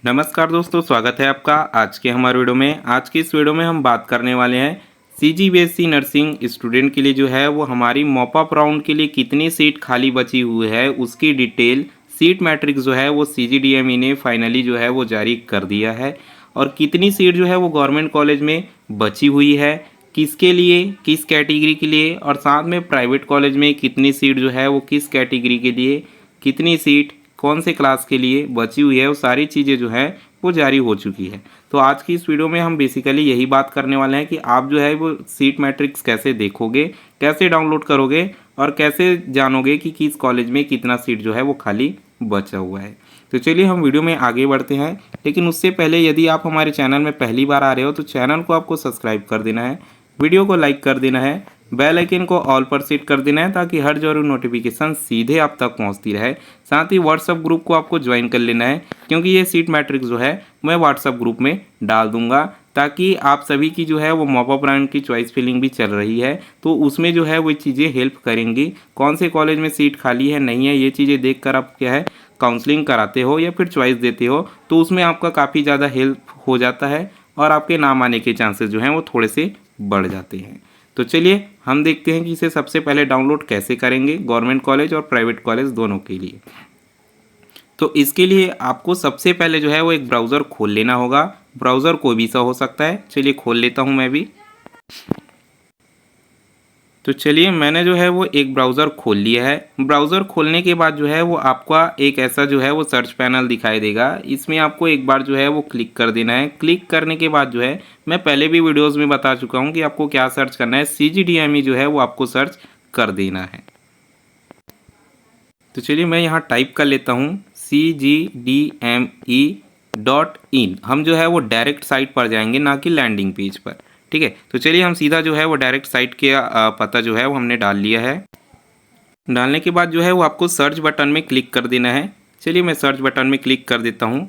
नमस्कार दोस्तों, स्वागत है आपका आज के हमारे वीडियो में। आज की इस वीडियो में हम बात करने वाले हैं सीजीबीएसई नर्सिंग स्टूडेंट के लिए जो है वो हमारी मॉप अप राउंड के लिए कितनी सीट खाली बची हुई है उसकी डिटेल। सीट मैट्रिक्स जो है वो सीजीडीएमई ने फाइनली जो है वो जारी कर दिया है और कितनी सीट जो है वो गवर्नमेंट कॉलेज में बची हुई है, किसके लिए, किस कैटेगरी के लिए, और साथ में प्राइवेट कॉलेज में कितनी सीट जो है वो किस कैटेगरी के लिए, कितनी सीट कौन से क्लास के लिए बची हुई है, वो सारी चीज़ें जो है वो जारी हो चुकी है। तो आज की इस वीडियो में हम बेसिकली यही बात करने वाले हैं कि आप जो है वो सीट मैट्रिक्स कैसे देखोगे, कैसे डाउनलोड करोगे और कैसे जानोगे कि किस कॉलेज में कितना सीट जो है वो खाली बचा हुआ है। तो चलिए हम वीडियो में आगे बढ़ते हैं, लेकिन उससे पहले यदि आप हमारे चैनल में पहली बार आ रहे हो तो चैनल को आपको सब्सक्राइब कर देना है, वीडियो को लाइक कर देना है, बेल आइकन को ऑल पर सेट कर देना है ताकि हर जरूरी नोटिफिकेशन सीधे आप तक पहुंचती रहे। साथ ही व्हाट्सएप ग्रुप को आपको ज्वाइन कर लेना है, क्योंकि ये सीट मैट्रिक्स जो है मैं व्हाट्सएप ग्रुप में डाल दूंगा ताकि आप सभी की जो है वो मॉप अप राउंड की चॉइस फिलिंग भी चल रही है तो उसमें जो है वो चीज़ें हेल्प करेंगी। कौन से कॉलेज में सीट खाली है नहीं है ये चीज़ें देख कर आप क्या है काउंसलिंग कराते हो या फिर चॉइस देते हो तो उसमें आपका काफ़ी ज़्यादा हेल्प हो जाता है और आपके नाम आने के चांसेस जो हैं वो थोड़े से बढ़ जाते हैं। तो चलिए हम देखते हैं कि इसे सबसे पहले डाउनलोड कैसे करेंगे गवर्नमेंट कॉलेज और प्राइवेट कॉलेज दोनों के लिए। तो इसके लिए आपको सबसे पहले जो है वो एक ब्राउज़र खोल लेना होगा। ब्राउज़र कोई भी सा हो सकता है, चलिए खोल लेता हूँ मैं भी। तो चलिए मैंने जो है वो एक ब्राउज़र खोल लिया है। ब्राउज़र खोलने के बाद जो है वो आपका एक ऐसा जो है वो सर्च पैनल दिखाई देगा। इसमें आपको एक बार जो है वो क्लिक कर देना है। क्लिक करने के बाद जो है मैं पहले भी वीडियोस में बता चुका हूँ कि आपको क्या सर्च करना है। सीजीडीएमई जो है वो आपको सर्च कर देना है। तो चलिए मैं यहाँ टाइप कर लेता हूँ CGDME.in। हम जो है वो डायरेक्ट साइट पर जाएंगे, ना कि लैंडिंग पेज पर। ठीक है, तो चलिए हम सीधा जो है वो डायरेक्ट साइट के पता जो है वो हमने डाल लिया है। डालने के बाद जो है वो आपको सर्च बटन में क्लिक कर देना है। चलिए मैं सर्च बटन में क्लिक कर देता हूँ।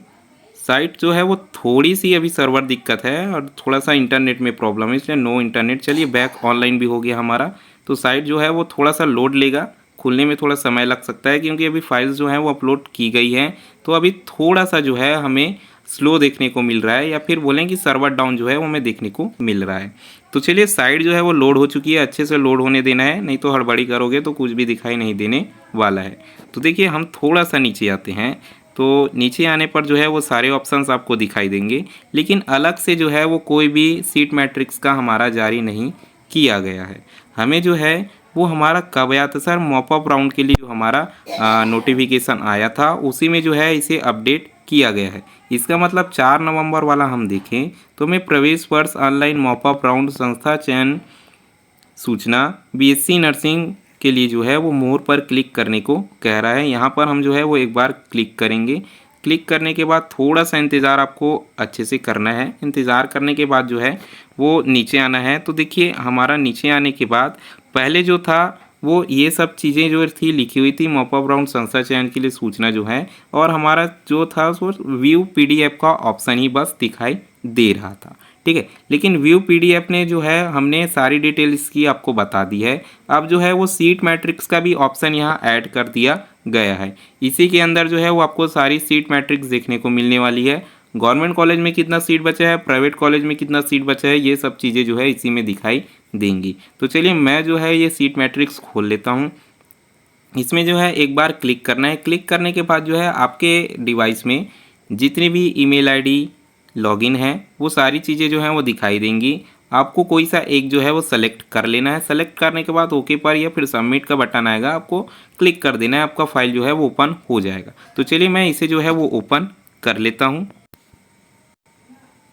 साइट जो है वो थोड़ी सी अभी सर्वर दिक्कत है और थोड़ा सा इंटरनेट में प्रॉब्लम है, इसलिए नो इंटरनेट। चलिए बैक ऑनलाइन भी हो गया हमारा। तो साइट जो है वो थोड़ा सा लोड लेगा, खुलने में थोड़ा समय लग सकता है क्योंकि अभी फाइल्स जो हैं वो अपलोड की गई हैं। तो अभी थोड़ा सा जो है हमें स्लो देखने को मिल रहा है, या फिर बोलें कि सर्वर डाउन जो है वो हमें देखने को मिल रहा है। तो चलिए साइट जो है वो लोड हो चुकी है, अच्छे से लोड होने देना है, नहीं तो हड़बड़ी करोगे तो कुछ भी दिखाई नहीं देने वाला है। तो देखिए हम थोड़ा सा नीचे आते हैं। तो नीचे आने पर जो है वो सारे ऑप्शंस आपको दिखाई देंगे, लेकिन अलग से जो है वो कोई भी सीट मैट्रिक्स का हमारा जारी नहीं किया गया है। हमें जो है वो हमारा कब आया था सर, मॉप अप राउंड के लिए जो हमारा नोटिफिकेशन आया था उसी में जो है इसे अपडेट किया गया है। इसका मतलब 4 नवंबर वाला हम देखें तो मैं प्रवेश वर्ष ऑनलाइन मॉप अप राउंड संस्था चयन सूचना बीएससी नर्सिंग के लिए जो है वो मोर पर क्लिक करने को कह रहा है। यहाँ पर हम जो है वो एक बार क्लिक करेंगे। क्लिक करने के बाद थोड़ा सा इंतज़ार आपको अच्छे से करना है। इंतज़ार करने के बाद जो है वो नीचे आना है। तो देखिए हमारा नीचे आने के बाद पहले जो था वो ये सब चीज़ें जो थी लिखी हुई थी, मॉप अप राउंड संस्था चयन के लिए सूचना जो है, और हमारा जो था वो व्यू पीडीएफ का ऑप्शन ही बस दिखाई दे रहा था। ठीक है, लेकिन व्यू पीडीएफ ने जो है हमने सारी डिटेल्स की आपको बता दी है। अब जो है वो सीट मैट्रिक्स का भी ऑप्शन यहाँ ऐड कर दिया गया है। इसी के अंदर जो है वो आपको सारी सीट मैट्रिक्स देखने को मिलने वाली है। गवर्नमेंट कॉलेज में कितना सीट बचा है, प्राइवेट कॉलेज में कितना सीट बचा है, ये सब चीज़ें जो है इसी में दिखाई देंगी। तो चलिए मैं जो है ये सीट मैट्रिक्स खोल लेता हूँ। इसमें जो है एक बार क्लिक करना है। क्लिक करने के बाद जो है आपके डिवाइस में जितनी भी ईमेल आईडी लॉगिन है वो सारी चीज़ें जो हैं वो दिखाई देंगी। आपको कोई सा एक जो है वो सेलेक्ट कर लेना है। सेलेक्ट करने के बाद ओके पर या फिर सबमिट का बटन आएगा, आपको क्लिक कर देना है, आपका फाइल जो है वो ओपन हो जाएगा। तो चलिए मैं इसे जो है वो ओपन कर लेता हूँ।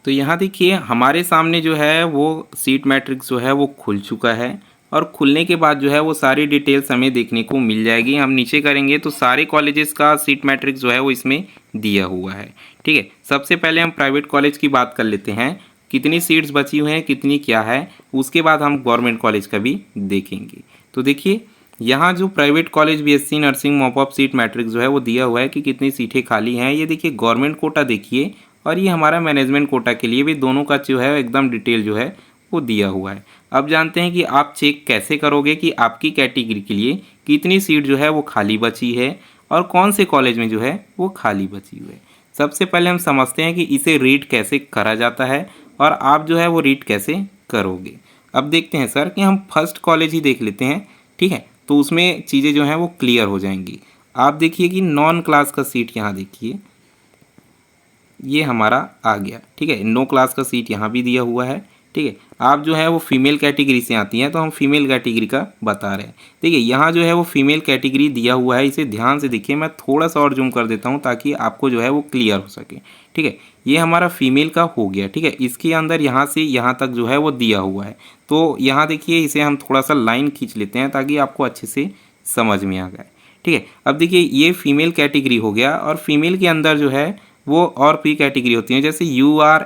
तो यहाँ देखिए हमारे सामने जो है वो सीट मैट्रिक्स जो है वो खुल चुका है, और खुलने के बाद जो है वो सारी डिटेल्स हमें देखने को मिल जाएगी। हम नीचे करेंगे तो सारे कॉलेजेस का सीट मैट्रिक्स जो है वो इसमें दिया हुआ है। ठीक है, सबसे पहले हम प्राइवेट कॉलेज की बात कर लेते हैं, कितनी सीट्स बची हुई हैं, कितनी क्या है, उसके बाद हम गवर्नमेंट कॉलेज का भी देखेंगे। तो देखिए यहाँ जो private college BSc nursing mop up seat matrix जो है वो दिया हुआ है कि कितनी सीटें खाली हैं। ये देखिए गवर्नमेंट कोटा देखिए, और ये हमारा मैनेजमेंट कोटा के लिए भी, दोनों का जो है एकदम डिटेल जो है वो दिया हुआ है। अब जानते हैं कि आप चेक कैसे करोगे कि आपकी कैटेगरी के लिए कितनी सीट जो है वो खाली बची है और कौन से कॉलेज में जो है वो खाली बची हुई है। सबसे पहले हम समझते हैं कि इसे रीड कैसे करा जाता है और आप जो है वो रीड कैसे करोगे। अब देखते हैं सर कि हम फर्स्ट कॉलेज ही देख लेते हैं, ठीक है, तो उसमें चीज़ें जो हैं वो क्लियर हो जाएंगी। आप देखिए कि नॉन क्लास का सीट यहाँ देखिए, ये हमारा आ गया, ठीक है, नो क्लास का सीट यहाँ भी दिया हुआ है, ठीक है। आप जो है वो फीमेल कैटेगरी से आती हैं तो हम फीमेल कैटेगरी का बता रहे हैं। देखिए यहाँ जो है वो फीमेल कैटेगरी दिया हुआ है, इसे ध्यान से देखिए, मैं थोड़ा सा और जूम कर देता हूँ ताकि आपको जो है वो क्लियर हो सके, ठीक है। ये हमारा फीमेल का हो गया, ठीक है। इसके अंदर यहाँ से यहाँ तक जो है वो दिया हुआ है, तो यहाँ देखिए इसे हम थोड़ा सा लाइन खींच लेते हैं ताकि आपको अच्छे से समझ में आ जाए, ठीक है। अब देखिए ये फीमेल कैटेगरी हो गया और फीमेल के अंदर जो है वो और भी कैटेगरी होती हैं, जैसे UR,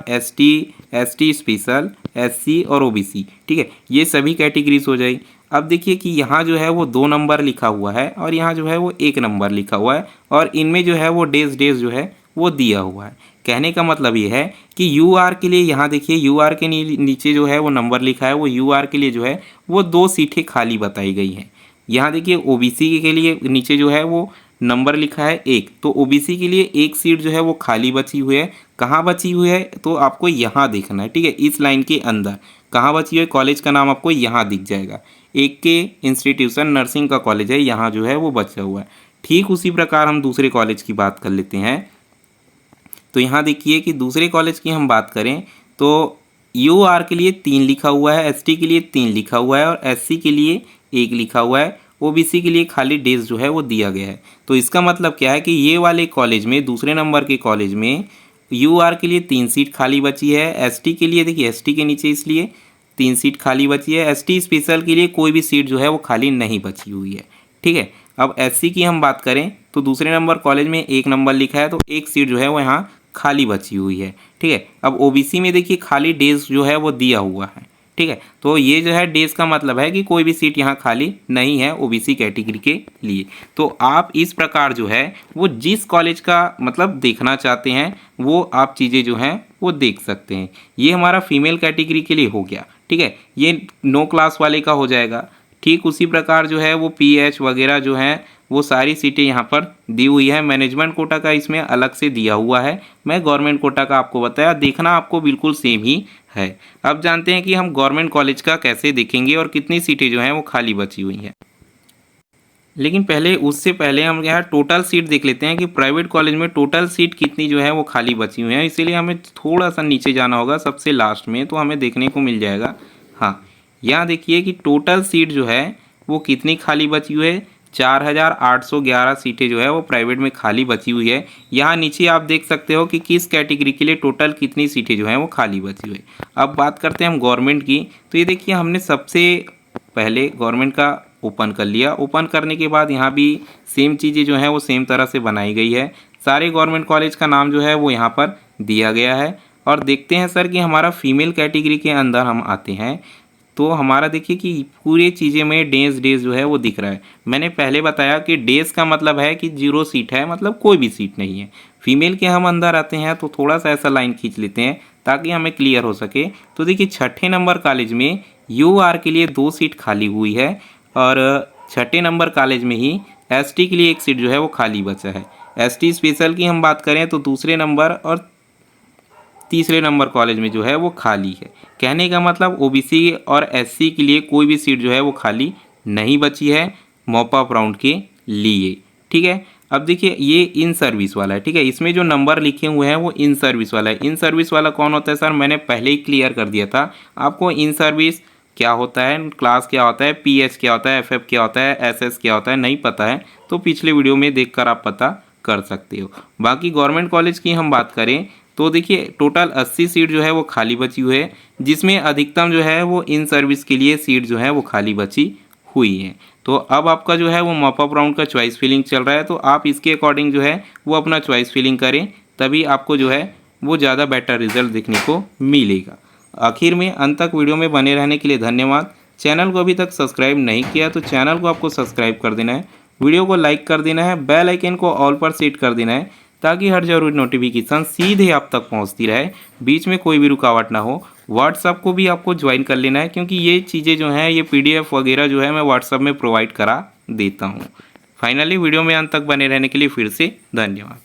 ST स्पेशल, SC और OBC, ठीक है, ये सभी कैटेगरीज हो जाएगी। अब देखिए कि यहाँ जो है वो 2 नंबर लिखा हुआ है और यहाँ जो है वो 1 नंबर लिखा हुआ है और इनमें जो है वो डेज जो है वो दिया हुआ है। कहने का मतलब ये है कि UR के लिए यहाँ देखिए UR के नीचे जो है वो नंबर लिखा है, वो UR के लिए जो है वो 2 सीटें खाली बताई गई हैं। यहाँ देखिए OBC के लिए नीचे जो है वो नंबर लिखा है 1, तो OBC के लिए 1 सीट जो है वो खाली बची हुई है। कहाँ बची हुई है तो आपको यहाँ देखना है, ठीक है, इस लाइन के अंदर कहाँ बची हुई है, कॉलेज का नाम आपको यहाँ दिख जाएगा। एक के इंस्टीट्यूशन नर्सिंग का कॉलेज है, यहाँ जो है वो बचा हुआ है। ठीक उसी प्रकार हम दूसरे कॉलेज की बात कर लेते हैं। तो यहाँ देखिए कि दूसरे कॉलेज की हम बात करें तो UR के लिए 3 लिखा हुआ है, ST के लिए 3 लिखा हुआ है और SC के लिए 1 लिखा हुआ है, OBC के लिए खाली डेज जो है वो दिया गया है। तो इसका मतलब क्या है कि ये वाले कॉलेज में, दूसरे नंबर के कॉलेज में UR के लिए 3 सीट खाली बची है, ST के लिए देखिए ST के नीचे इसलिए 3 सीट खाली बची है, ST स्पेशल के लिए कोई भी सीट जो है वो खाली नहीं बची हुई है, ठीक है। अब SC की हम बात करें तो दूसरे नंबर कॉलेज में 1 नंबर लिखा है तो 1 सीट जो है वो यहाँ खाली बची हुई है, ठीक है। अब OBC में देखिए खाली डेज जो है वो दिया हुआ है, ठीक है, तो ये जो है डेज का मतलब है कि कोई भी सीट यहाँ खाली नहीं है OBC कैटेगरी के लिए। तो आप इस प्रकार जो है वो जिस कॉलेज का मतलब देखना चाहते हैं वो आप चीज़ें जो हैं वो देख सकते हैं। ये हमारा फीमेल कैटेगरी के लिए हो गया, ठीक है, ये नो क्लास वाले का हो जाएगा। ठीक उसी प्रकार जो है वो PH वगैरह जो हैं वो सारी सीटें यहाँ पर दी हुई है। मैनेजमेंट कोटा का इसमें अलग से दिया हुआ है, मैं गवर्नमेंट कोटा का आपको बताया, देखना आपको बिल्कुल सेम ही है। अब जानते हैं कि हम गवर्नमेंट कॉलेज का कैसे देखेंगे और कितनी सीटें जो हैं वो खाली बची हुई हैं। लेकिन पहले उससे पहले हम यहाँ टोटल सीट देख लेते हैं कि प्राइवेट कॉलेज में टोटल सीट कितनी जो है वो खाली बची हुई हैं। इसीलिए हमें थोड़ा सा नीचे जाना होगा, सबसे लास्ट में, तो हमें देखने को मिल जाएगा। हाँ, यहाँ देखिए कि टोटल सीट जो है वो कितनी खाली बची हुई है, 4811 सीटें जो है वो प्राइवेट में खाली बची हुई है। यहाँ नीचे आप देख सकते हो कि किस कैटेगरी के लिए टोटल कितनी सीटें जो हैं वो खाली बची हुई है। अब बात करते हैं हम गवर्नमेंट की, तो ये देखिए हमने सबसे पहले गवर्नमेंट का ओपन कर लिया। ओपन करने के बाद यहाँ भी सेम चीज़ें जो हैं वो सेम तरह से बनाई गई है। सारे गवर्नमेंट कॉलेज का नाम जो है वो यहाँ पर दिया गया है। और देखते हैं सर कि हमारा फीमेल कैटेगरी के अंदर हम आते हैं तो हमारा देखिए कि पूरी चीज़ें में डेज जो है वो दिख रहा है। मैंने पहले बताया कि डेज का मतलब है कि 0 सीट है, मतलब कोई भी सीट नहीं है। फीमेल के हम अंदर आते हैं तो थोड़ा सा ऐसा लाइन खींच लेते हैं ताकि हमें क्लियर हो सके। तो देखिए 6ठे नंबर कॉलेज में UR के लिए 2 सीट खाली हुई है और 6ठे नंबर कॉलेज में ही ST के लिए 1 सीट जो है वो खाली बचा है। ST स्पेशल की हम बात करें तो दूसरे नंबर और तीसरे नंबर कॉलेज में जो है वो खाली है। कहने का मतलब OBC और SC के लिए कोई भी सीट जो है वो खाली नहीं बची है मॉपअप राउंड के लिए, ठीक है। अब देखिए ये इन सर्विस वाला है, ठीक है, इसमें जो नंबर लिखे हुए हैं वो इन सर्विस वाला है। इन सर्विस वाला कौन होता है सर, मैंने पहले ही क्लियर कर दिया था आपको। इन सर्विस क्या होता है, क्लास क्या होता है, PH क्या होता है, FF क्या होता है, SS क्या होता है, नहीं पता है तो पिछले वीडियो में देखकर आप पता कर सकते हो। बाकी गवर्नमेंट कॉलेज की हम बात करें तो देखिए टोटल 80 सीट जो है वो खाली बची हुई है, जिसमें अधिकतम जो है वो इन सर्विस के लिए सीट जो है वो खाली बची हुई है। तो अब आपका जो है वो मॉपअप राउंड का चॉइस फिलिंग चल रहा है, तो आप इसके अकॉर्डिंग जो है वो अपना चॉइस फिलिंग करें, तभी आपको जो है वो ज़्यादा बेटर रिजल्ट देखने को मिलेगा। आखिर में अंत तक वीडियो में बने रहने के लिए धन्यवाद। चैनल को अभी तक सब्सक्राइब नहीं किया तो चैनल को आपको सब्सक्राइब कर देना है, वीडियो को लाइक कर देना है, बेल आइकन को ऑल पर सेट कर देना है ताकि हर जरूरी नोटिफिकेशन सीधे आप तक पहुंचती रहे, बीच में कोई भी रुकावट ना हो। व्हाट्सअप को भी आपको ज्वाइन कर लेना है क्योंकि ये चीज़ें जो हैं ये PDF वगैरह जो है मैं व्हाट्सअप में प्रोवाइड करा देता हूँ। फाइनली वीडियो में अंत तक बने रहने के लिए फिर से धन्यवाद।